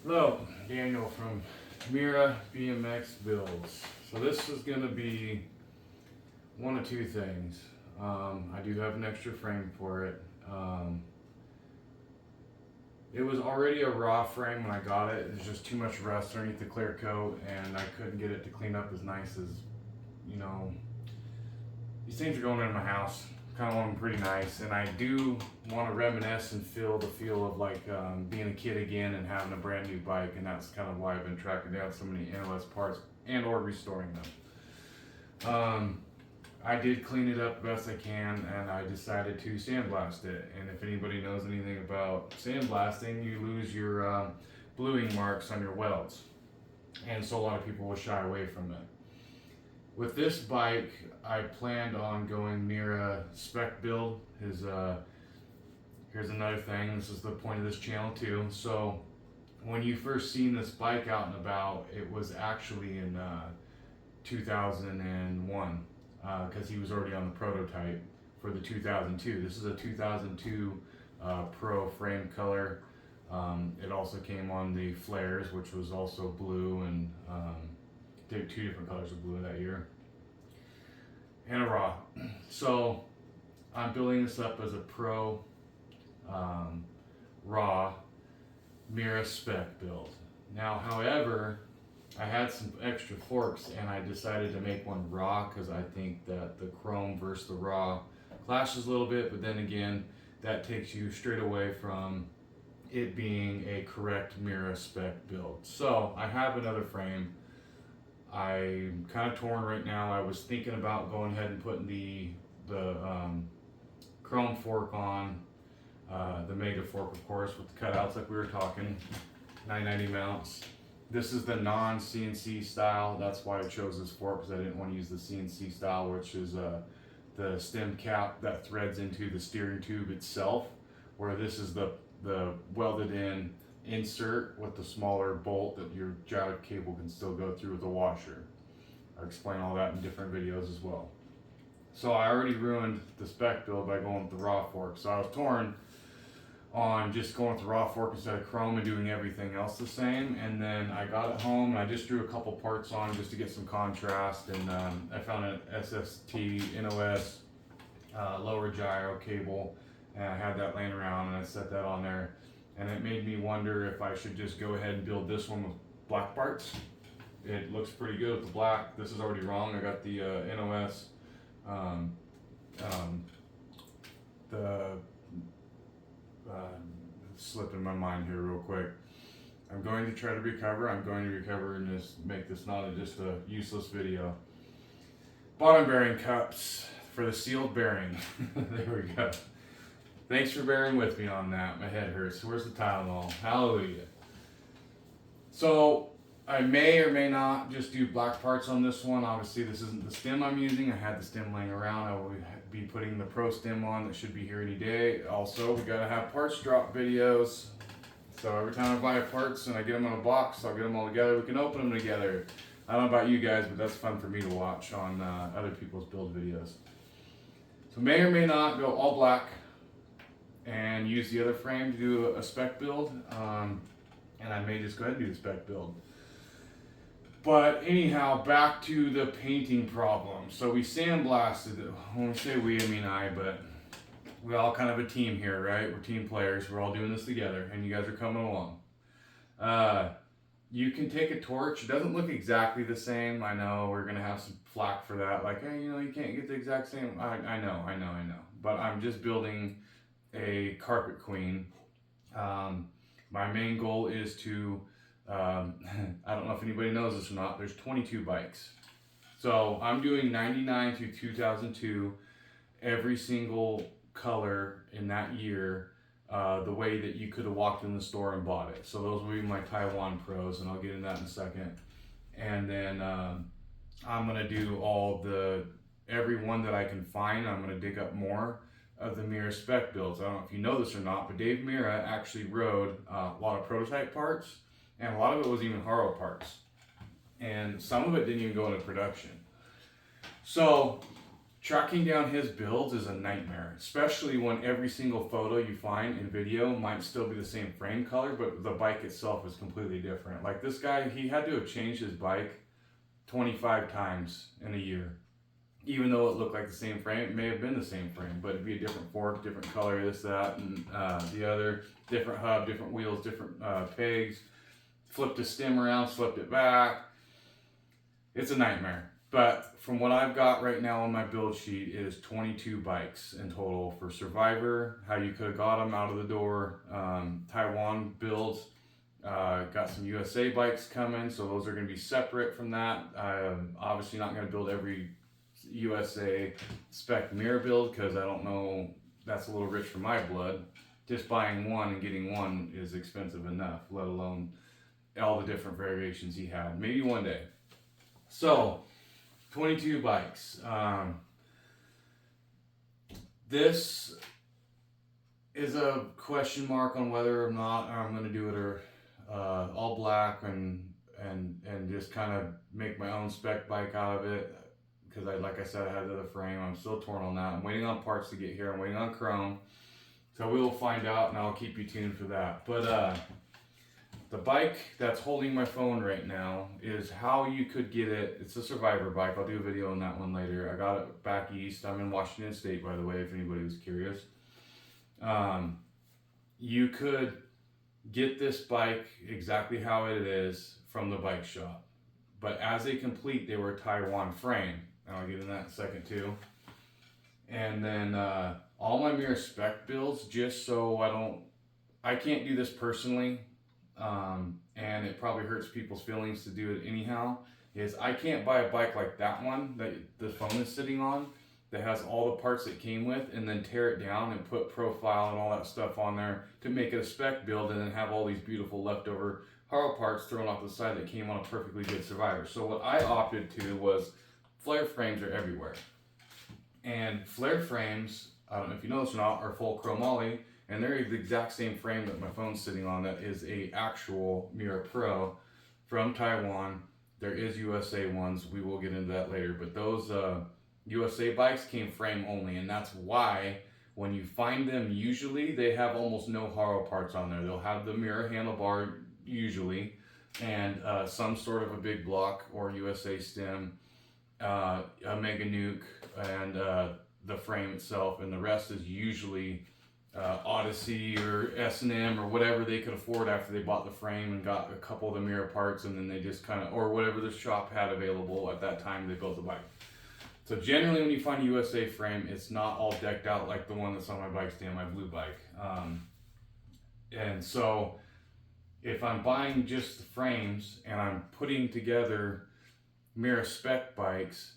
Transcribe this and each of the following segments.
Hello, Daniel from Mirra BMX Builds. So this is going to be one of two things. I do have an extra frame for it. It was already a raw frame when I got it. There's just too much rust underneath the clear coat, and I couldn't get it to clean up as nice as, you know, these things are going in my house. Kind of want them pretty nice, and I do want to reminisce and feel the feel of like being a kid again and having a brand new bike, and that's kind of why I've been tracking down so many NOS parts and or restoring them. I did clean it up the best I can, and I decided to sandblast it. And if anybody knows anything about sandblasting, you lose your bluing marks on your welds, and so a lot of people will shy away from it. With this bike, I planned on going Mirra spec build. Here's another thing. This is the point of this channel too. So when you first seen this bike out and about, it was actually in 2001 because he was already on the prototype for the 2002. This is a 2002 Pro frame color. It also came on the flares, which was also blue, and did two different colors of blue that year, and a raw. So I'm building this up as a Pro raw Mirra spec build. Now, however, I had some extra forks, and I decided to make one raw because I think that the chrome versus the raw clashes a little bit, but then again, that takes you straight away from it being a correct Mirra spec build. So I have another frame. I'm kind of torn right now. I was thinking about going ahead and putting the chrome fork on, the mega fork, of course, with the cutouts like we were talking, 990 mounts. This is the non-CNC style. That's why I chose this fork, because I didn't want to use the CNC style, which is the stem cap that threads into the steering tube itself, where this is the welded in insert with the smaller bolt that your gyro cable can still go through with the washer. I explain all that in different videos as well. So I already ruined the spec build by going with the raw fork. So I was torn on just going with the raw fork instead of chrome and doing everything else the same. And then I got it home and I just drew a couple parts on just to get some contrast. And I found an SST NOS lower gyro cable, and I had that laying around, and I set that on there. And it made me wonder if I should just go ahead and build this one with black parts. It looks pretty good with the black. This is already wrong. I got the NOS, slipping my mind here real quick. I'm going to try to recover. I'm going to recover and just make this not just a useless video. Bottom bearing cups for the sealed bearing. There we go. Thanks for bearing with me on that. My head hurts. Where's the Tylenol? Hallelujah. So I may or may not just do black parts on this one. Obviously, this isn't the stem I'm using. I had the stem laying around. I will be putting the Pro stem on. That should be here any day. Also, we gotta have parts drop videos. So every time I buy parts and I get them in a box, I'll get them all together. We can open them together. I don't know about you guys, but that's fun for me to watch on other people's build videos. So may or may not go all black and use the other frame to do a spec build, and I may just go ahead and do the spec build. But anyhow, back to the painting problem. So we sandblasted it. When we say we, I mean I, but we're all kind of a team here, right? We're team players. We're all doing this together, and you guys are coming along. You can take a torch. It doesn't look exactly the same. I know we're gonna have some flack for that. Like, hey, you know, you can't get the exact same. I know. But I'm just building a carpet queen. My main goal is to, I don't know if anybody knows this or not, there's 22 bikes. So I'm doing 99 through 2002, every single color in that year, the way that you could have walked in the store and bought it. So those will be my Taiwan Pros, and I'll get into that in a second. And then I'm gonna do every one that I can find. I'm gonna dig up more of the Mirra spec builds. I don't know if you know this or not, but Dave Mirra actually rode a lot of prototype parts, and a lot of it was even Haro parts. And some of it didn't even go into production. So tracking down his builds is a nightmare, especially when every single photo you find in video might still be the same frame color, but the bike itself is completely different. Like this guy, he had to have changed his bike 25 times in a year. Even though it looked like the same frame, it may have been the same frame, but it'd be a different fork, different color, this, that, and the other, different hub, different wheels, different pegs, flipped the stem around, flipped it back. It's a nightmare. But from what I've got right now on my build sheet is 22 bikes in total for Survivor, how you could have got them out of the door, Taiwan builds, got some USA bikes coming, so those are going to be separate from that. I'm obviously not going to build every USA spec mirror build because I don't know, that's a little rich for my blood. Just buying one and getting one is expensive enough, let alone all the different variations he had. Maybe one day. So 22 bikes. This is a question mark on whether or not I'm going to do it or all black and just kind of make my own spec bike out of it. Because like I said, I had the other frame. I'm still torn on that. I'm waiting on parts to get here. I'm waiting on chrome. So we will find out, and I'll keep you tuned for that. But the bike that's holding my phone right now is how you could get it. It's a Survivor bike. I'll do a video on that one later. I got it back east. I'm in Washington State, by the way, if anybody was curious. You could get this bike exactly how it is from the bike shop. But as a complete, they were a Taiwan frame. I'll get in that in a second too. And then all my mirror spec builds, just so I can't do this personally, and it probably hurts people's feelings to do it anyhow, is I can't buy a bike like that one that the phone is sitting on that has all the parts it came with and then tear it down and put profile and all that stuff on there to make it a spec build and then have all these beautiful leftover hard parts thrown off the side that came on a perfectly good Survivor. So what I opted to was flare frames are everywhere. And flare frames, I don't know if you know this or not, are full chromoly, and they're the exact same frame that my phone's sitting on that is a actual Mirra Pro from Taiwan. There is USA ones, we will get into that later, but those USA bikes came frame only, and that's why when you find them, usually they have almost no haro parts on there. They'll have the Mirra handlebar usually, and some sort of a big block or USA stem, a Mega Nuke, and the frame itself, and the rest is usually Odyssey or S&M or whatever they could afford after they bought the frame and got a couple of the mirror parts, and then they just kind of, or whatever the shop had available at that time they built the bike. So generally when you find a USA frame, it's not all decked out like the one that's on my bike stand, my blue bike. And so if I'm buying just the frames and I'm putting together Mirra spec bikes,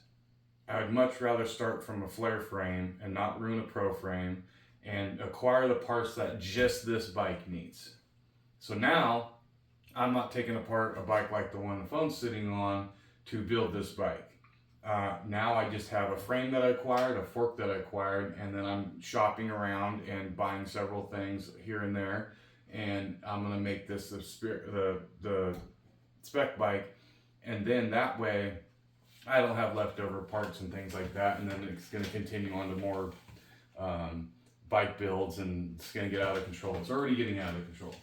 I would much rather start from a flare frame and not ruin a pro frame and acquire the parts that just this bike needs. So now I'm not taking apart a bike like the one the phone's sitting on to build this bike. Now I just have a frame that I acquired, a fork that I acquired, and then I'm shopping around and buying several things here and there, and I'm gonna make this the spec bike, and then that way I don't have leftover parts and things like that, and then it's gonna continue on to more bike builds, and it's gonna get out of control. It's already getting out of control.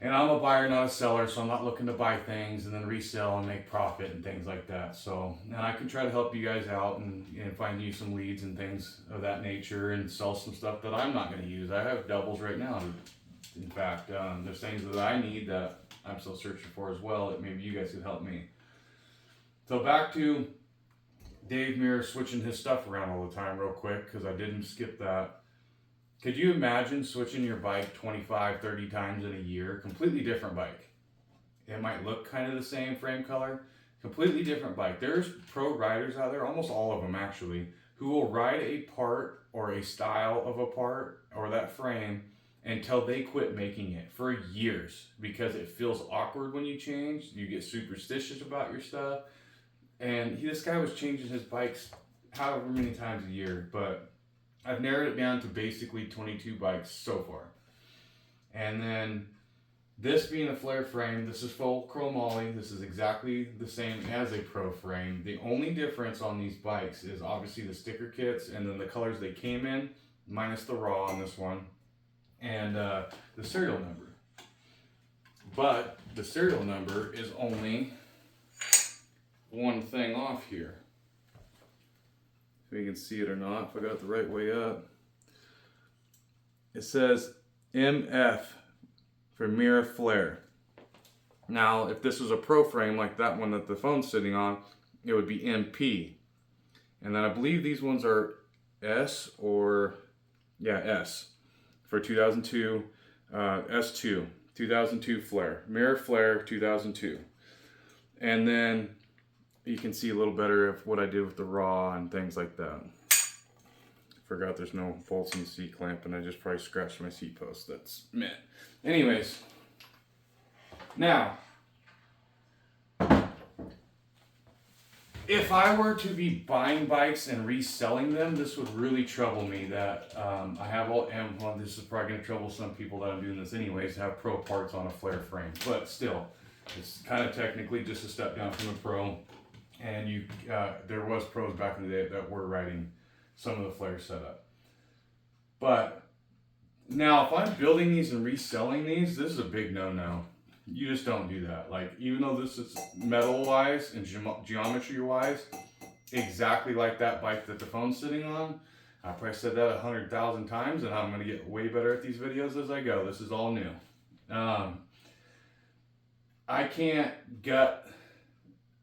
And I'm a buyer, not a seller, so I'm not looking to buy things and then resell and make profit and things like that. So, and I can try to help you guys out and find you some leads and things of that nature and sell some stuff that I'm not going to use. I have doubles right now. In fact, there's things that I need that I'm still searching for as well that maybe you guys could help me. So back to Dave Mirra switching his stuff around all the time real quick, because I didn't skip that. Could you imagine switching your bike 25, 30 times in a year? Completely different bike. It might look kind of the same frame color. Completely different bike. There's pro riders out there, almost all of them actually, who will ride a part or a style of a part or that frame until they quit making it for years, because it feels awkward when you change. You get superstitious about your stuff. And this guy was changing his bikes however many times a year, but I've narrowed it down to basically 22 bikes so far. And then This being a flare frame, this is full chromoly. This is exactly the same as a pro frame. The only difference on these bikes is obviously the sticker kits and then the colors they came in, minus the raw on this one, and the serial number. But the serial number is only one thing off here. If you can see it or not, if I got it the right way up. It says MF for mirror flare. Now, if this was a pro frame like that one that the phone's sitting on, it would be MP. And then I believe these ones are S or, yeah, S for 2002, S2, 2002 flare, mirror flare 2002. And then you can see a little better of what I did with the raw and things like that. Forgot there's no bolts in the seat clamp, and I just probably scratched my seat post. That's meh. Anyways, now, if I were to be buying bikes and reselling them, this would really trouble me that I have all, and well, this is probably going to trouble some people that I'm doing this anyways, have pro parts on a flare frame. But still, it's kind of technically just a step down from a pro. And you, there was pros back in the day that were writing some of the flare setup. But now if I'm building these and reselling these, this is a big no-no. You just don't do that. Like, even though this is metal-wise and geometry-wise, exactly like that bike that the phone's sitting on, I probably said that 100,000 times, and I'm going to get way better at these videos as I go. This is all new. I can't gut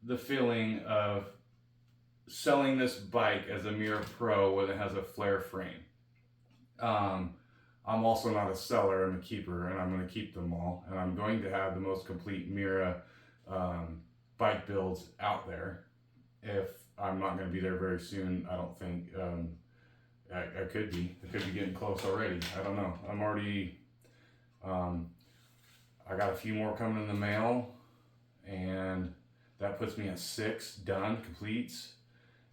the feeling of selling this bike as a Mirra Pro when it has a flare frame. I'm also not a seller, I'm a keeper, and I'm going to keep them all. And I'm going to have the most complete Mirra bike builds out there. If I'm not going to be there very soon, I don't think. I could be. I could be getting close already. I don't know. I'm already, I got a few more coming in the mail, and that puts me at 6 done, completes.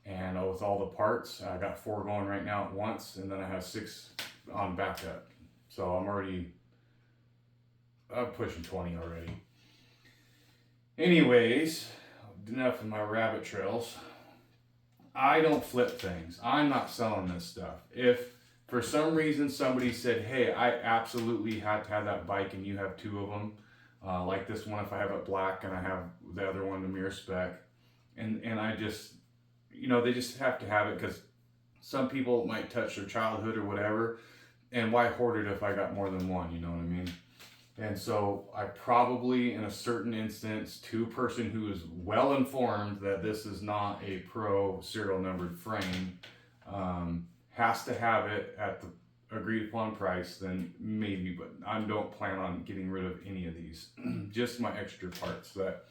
And with all the parts, I got 4 going right now at once, and then I have 6 on backup. So I'm pushing 20 already. Anyways, enough of my rabbit trails. I don't flip things. I'm not selling this stuff. If for some reason somebody said, hey, I absolutely had to have that bike and you have 2 of them, like this one, if I have it black and I have the other one, the Mirra spec, and I just, you know, they just have to have it because some people might touch their childhood or whatever, and why hoard it if I got more than one, you know what I mean? And so I probably, in a certain instance, to a person who is well informed that this is not a pro serial numbered frame, has to have it at the agreed upon price, then maybe, but I don't plan on getting rid of any of these. Just my extra parts that,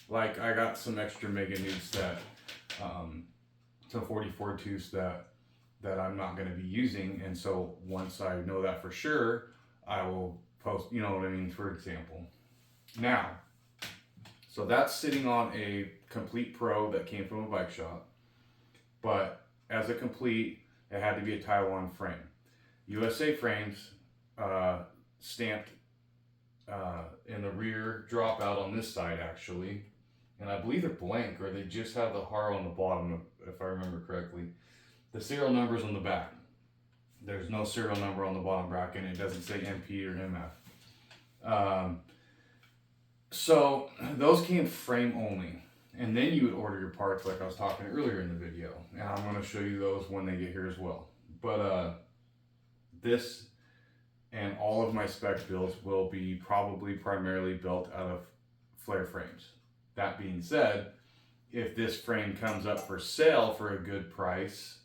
like, I got some extra mega nukes that, some 44 tooths that I'm not going to be using, and so once I know that for sure, I will post, you know what I mean, for example. Now, so that's sitting on a complete pro that came from a bike shop, but as a complete, it had to be a Taiwan frame. USA frames, stamped in the rear dropout on this side actually, and I believe they're blank, or they just have the Haro on the bottom, if I remember correctly. The serial number's on the back. There's no serial number on the bottom bracket, and it doesn't say MP or MF. So those came frame only, and then you would order your parts like I was talking earlier in the video, and I'm going to show you those when they get here as well. But this and all of my spec builds will be probably primarily built out of flare frames. That being said, if this frame comes up for sale for a good price,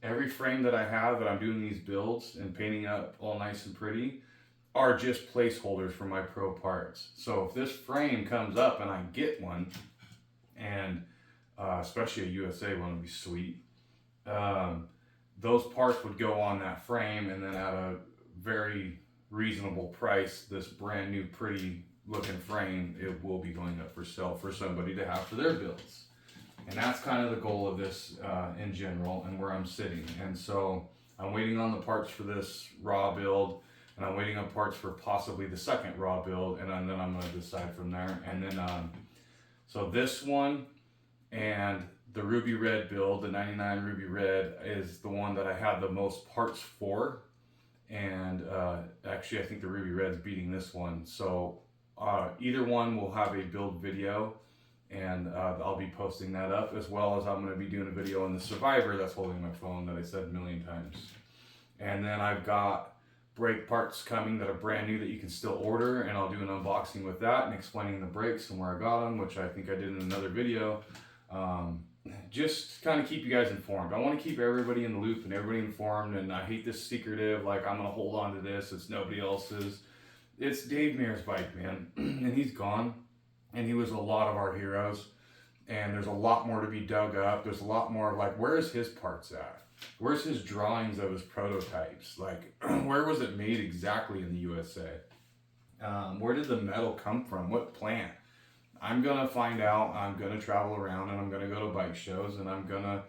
every frame that I have that I'm doing these builds and painting up all nice and pretty are just placeholders for my pro parts. So if this frame comes up and I get one, and especially a USA one would be sweet, those parts would go on that frame, and then at a very reasonable price, this brand new pretty looking frame, it will be going up for sale for somebody to have for their builds. And that's kind of the goal of this in general, and where I'm sitting. And so I'm waiting on the parts for this raw build, and I'm waiting on parts for possibly the second raw build, and then I'm going to decide from there. And then so this one and the ruby red build, the 99 ruby red, is the one that I have the most parts for. And actually I think the ruby red's beating this one. So either one will have a build video, and I'll be posting that up, as well as I'm going to be doing a video on the Survivor that's holding my phone that I said a million times. And then I've got brake parts coming that are brand new that you can still order, and I'll do an unboxing with that and explaining the brakes and where I got them, which I think I did in another video. Just kind of keep you guys informed. I want to keep everybody in the loop and everybody informed, and I hate this secretive, like I'm going to hold on to this, it's nobody else's. It's Dave Mirra's bike, man, and he's gone, and he was a lot of our heroes, and there's a lot more to be dug up. There's a lot more, like, where's his parts at? Where's his drawings of his prototypes? Like, where was it made exactly in the USA? Where did the metal come from? What plant? I'm gonna find out. I'm gonna travel around, and I'm gonna go to bike shows, and I'm gonna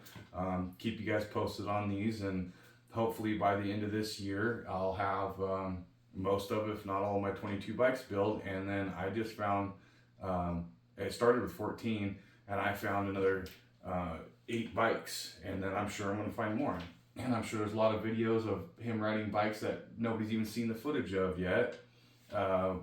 keep you guys posted on these, and hopefully by the end of this year I'll have most of, if not all, of my 22 bikes built. And then I just found it started with 14, and I found another 8 bikes, and then I'm sure I'm gonna find more. And I'm sure there's a lot of videos of him riding bikes that nobody's even seen the footage of yet,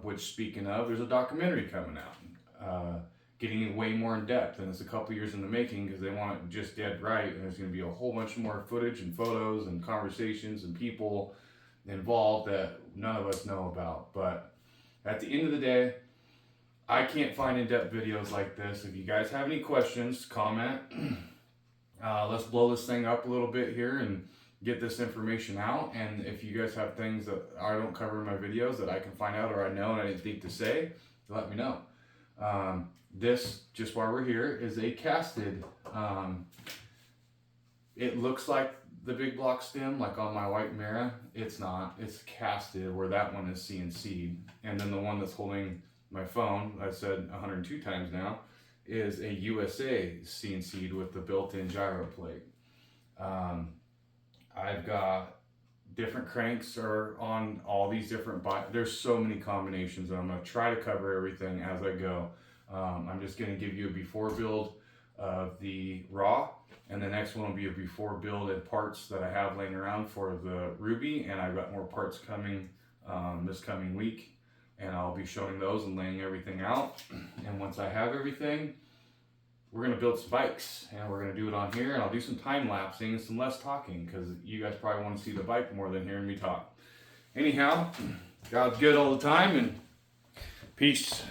which, speaking of, there's a documentary coming out, getting way more in depth, and it's a couple years in the making because they want it just dead right, and there's going to be a whole bunch more footage and photos and conversations and people involved that none of us know about. But at the end of the day, I can't find in-depth videos like this. If you guys have any questions, comment. Let's blow this thing up a little bit here and get this information out. And if you guys have things that I don't cover in my videos that I can find out, or I know and I didn't think to say, let me know. This, just while we're here, is a casted, it looks like the big block stem, like on my white Mirra. It's not, it's casted, where that one is CNC'd. And then the one that's holding my phone, I've said 102 times now, is a USA CNC'd with the built-in gyro plate. I've got different cranks are on all these different bikes. There's so many combinations, and I'm going to try to cover everything as I go. I'm just going to give you a before build of the raw, and the next one will be a before build and parts that I have laying around for the Ruby, and I've got more parts coming this coming week, and I'll be showing those and laying everything out. And once I have everything, we're going to build some bikes, and we're going to do it on here, and I'll do some time lapsing and some less talking, because you guys probably want to see the bike more than hearing me talk. Anyhow, God's good all the time, and peace.